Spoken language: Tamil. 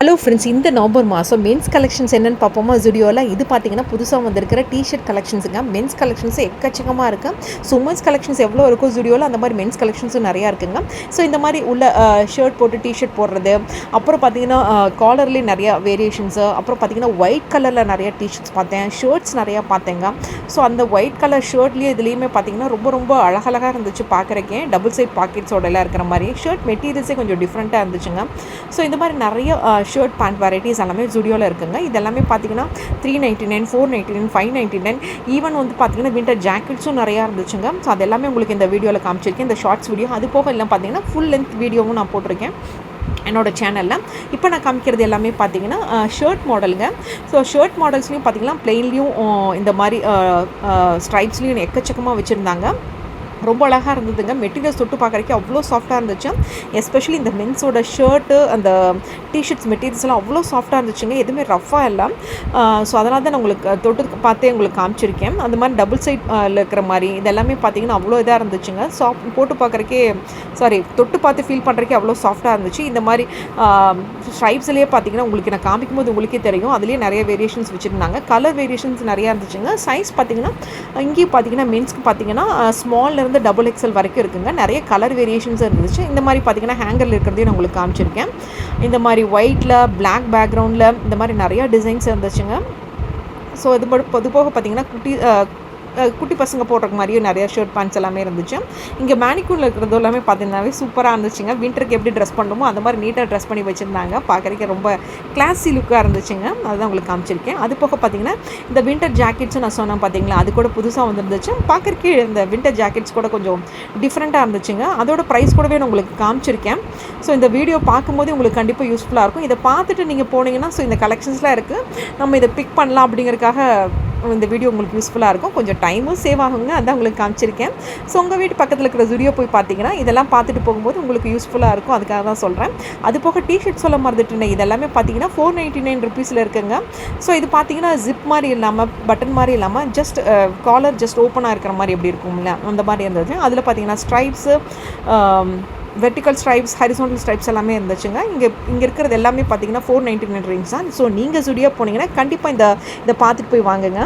ஹலோ ஃப்ரெண்ட்ஸ், இந்த நவம்பர் மாதம் மென்ஸ் கலெக்ஷன்ஸ் என்னென்னு பார்ப்போமா ஜுடியோவில். இது பார்த்தீங்கன்னா புதுசாக வந்திருக்கிற டிஷர்ட் கலெக்ஷன்ஸுங்க. மென்ஸ் கலெக்ஷன்ஸ் எக்கச்சக்கமாக இருக்குது. ஸோ உமன்ஸ் கலெக்ஷன்ஸ் எவ்வளோ இருக்கும் ஜுடியோவில், அந்த மாதிரி மென்ஸ் கலெக்ஷன்ஸும் நிறையா இருக்குங்க. ஸோ இந்த மாதிரி உள்ள ஷர்ட் போட்டு டிஷர்ட் போடுறது, அப்புறம் பார்த்தீங்கன்னா காலர்லேயே நிறையா வேரியேஷன்ஸு, அப்புறம் பார்த்தீங்கன்னா ஒயிட் கலரில் நிறையா டிஷர்ட்ஸ் பார்த்தேன், ஷர்ட்ஸ் நிறையா பார்த்தேங்க. ஸோ அந்த ஒயிட் கலர் ஷர்ட்லேயே இதுலேயுமே பார்த்தீங்கன்னா ரொம்ப ரொம்ப அழகழகாக இருந்துச்சு பார்க்குறக்கே. டபுள் சைட் பாக்கெட்ஸோட எல்லாம் இருக்கிற மாதிரி ஷர்ட் மெட்டீரியல்ஸே கொஞ்சம் டிஃப்ரெண்ட்டாக இருந்துச்சுங்க. ஸோ இந்த மாதிரி நிறைய ஷர்ட் பேண்ட் வெரைட்டிஸ் எல்லாமே ஜுடியோவில் இருக்குங்க. இதெல்லாமே பார்த்தீங்கன்னா 399, 499, 599, ஈவன் வந்து பார்த்தீங்கன்னா வின்டர் ஜாக்கெட்ஸும் நிறையா இருந்துச்சுங்க. ஸோ அது எல்லாமே உங்களுக்கு இந்த வீடியோவில் காமிச்சிருக்கேன், இந்த ஷார்ட்ஸ் வீடியோ. அது போக எல்லாம் பார்த்தீங்கன்னா ஃபுல் லென்த் வீடியோவும் நான் போட்டிருக்கேன் என்னோடய சேனலில். இப்போ நான் காமிக்கிறது எல்லாமே பார்த்தீங்கன்னா ஷர்ட் மாடலுங்க. ஸோ ஷர்ட் மாடல்ஸ்லையும் பார்த்தீங்கன்னா ப்ளெயின்லேயும் இந்த மாதிரி ஸ்ட்ரைப்ஸ்லேயும் எக்கச்சக்கமாக வச்சுருந்தாங்க. ரொம்ப அழகாக இருந்ததுங்க. மெட்டீரியல்ஸ் தொட்டு பார்க்குறக்கே அவ்வளோ சாஃப்டாக இருந்துச்சு. எஸ்பெஷலி இந்த மென்ஸோட ஷர்ட்டு, அந்த டிஷர்ட்ஸ் மெட்டீரியல்ஸ்லாம் அவ்வளோ சாஃப்டாக இருந்துச்சுங்க. எதுவுமே ரஃபாக எல்லாம். ஸோ அதனால தான் நான் உங்களுக்கு தொட்டு பார்த்தே உங்களுக்கு காமிச்சிருக்கேன். அந்த மாதிரி டபுள் சைடில் இருக்கிற மாதிரி இதெல்லாமே பார்த்தீங்கன்னா அவ்வளோ இதாக இருந்துச்சுங்க. போட்டு பார்க்குறக்கே தொட்டு பார்த்து ஃபீல் பண்ணுறக்கே அவ்வளோ சாஃப்டாக இருந்துச்சு. இந்த மாதிரி ஸ்ட்ரைப்ஸ்லேயே பார்த்தீங்கன்னா உங்களுக்கு நான் காமிக்கும் போது உங்களுக்கே தெரியும், அதுலேயே நிறைய வேரியேஷன்ஸ் வச்சுருந்தாங்க. கலர் வேரியேஷன்ஸ் நிறையா இருந்துச்சுங்க. சைஸ் பார்த்தீங்கன்னா இங்கேயும் பார்த்தீங்கன்னா மென்ஸ்க்கு பார்த்தீங்கன்னா ஸ்மால்லேருந்து டபுள் எக்ஸல் வரைக்கும் இருக்குங்க. நிறைய கலர் வேரியேஷன்ஸ் இருந்துச்சு. இந்த மாதிரி பார்த்தீங்கன்னா ஹேங்கரில் இருக்கிறதையும் நான் உங்களுக்கு காமிச்சிருக்கேன். இந்த மாதிரி ஒயிட்டில் பிளாக் பேக்ரவுண்டில் இந்த மாதிரி நிறையா டிசைன்ஸ் இருந்துச்சுங்க. ஸோ இது போக பார்த்தீங்கன்னா குட்டி பசங்க போடுற மாதிரியும் நிறைய ஷர்ட் பேண்ட்ஸ் எல்லாமே இருந்துச்சு. இங்கே மேனிக்கூனில் இருக்கிறது எல்லாமே பார்த்தீங்கன்னாவே சூப்பராக இருந்துச்சுங்க. வின்டருக்கு எப்படி ட்ரெஸ் பண்ணணுமோ அந்த மாதிரி நீட்டாக ட்ரெஸ் பண்ணி வச்சுருந்தாங்க. பார்க்குறதுக்கு ரொம்ப கிளாஸி லுக்காக இருந்துச்சுங்க. அதுதான் உங்களுக்கு காமிச்சிருக்கேன். அது போக பார்த்தீங்கன்னா இந்த வின்டர் ஜாக்கெட்ஸும் நான் சொன்னேன் பார்த்தீங்களா, அது கூட புதுசாக வந்துருந்துச்சு. பார்க்குறதுக்கு இந்த வின்டர் ஜாக்கெட்ஸ் கூட கொஞ்சம் டிஃப்ரெண்ட்டாக இருந்துச்சுங்க. அதோட ப்ரைஸ் கூடவே நான் உங்களுக்கு காமிச்சிருக்கேன். ஸோ இந்த வீடியோ பார்க்கும்போது உங்களுக்கு கண்டிப்பாக யூஸ்ஃபுல்லாக இருக்கும். இதை பார்த்துட்டு நீங்கள் போனீங்கன்னா இந்த கலெக்ஷன்ஸ்லாம் இருக்குது, நம்ம இதை பிக் பண்ணலாம் அப்படிங்கிறதுக்காக இந்த வீடியோ உங்களுக்கு யூஸ்ஃபுல்லாக இருக்கும். கொஞ்சம் டைமும் சேவ் ஆகுங்க. அதான் உங்களுக்கு காமிச்சிருக்கேன். ஸோ உங்கள் வீட்டு பக்கத்தில் இருக்கிற ஜுடியோ போய் பார்த்தீங்கன்னா இதெல்லாம் பார்த்துட்டு போகும்போது உங்களுக்கு யூஸ்ஃபுல்லாக இருக்கும். அதுக்காக தான் சொல்கிறேன். அது போக டிஷர்ட் சொல்ல மறந்துட்டுனேன். இதெல்லாமே பார்த்தீங்கன்னா 499 ருபீஸில் இருக்குங்க. ஸோ இது பார்த்தீங்கன்னா ஜிப் மாதிரி இல்லாமல், பட்டன் மாதிரி இல்லாமல், ஜஸ்ட் காலர் ஜஸ்ட் ஓப்பனாக இருக்கிற மாதிரி எப்படி இருக்கும்ல, அந்த மாதிரி இருந்தது. அதில் பார்த்தீங்கன்னா stripes, vertical stripes, horizontal stripes எல்லாமே இருந்துச்சுங்க. இங்கே இருக்கிறது எல்லாமே பார்த்தீங்கன்னா 499 ரேஞ்ச் தான். ஸோ நீங்கள் ஜுடியோ போனீங்கன்னா கண்டிப்பாக இதை பார்த்துட்டு போய் வாங்குங்க.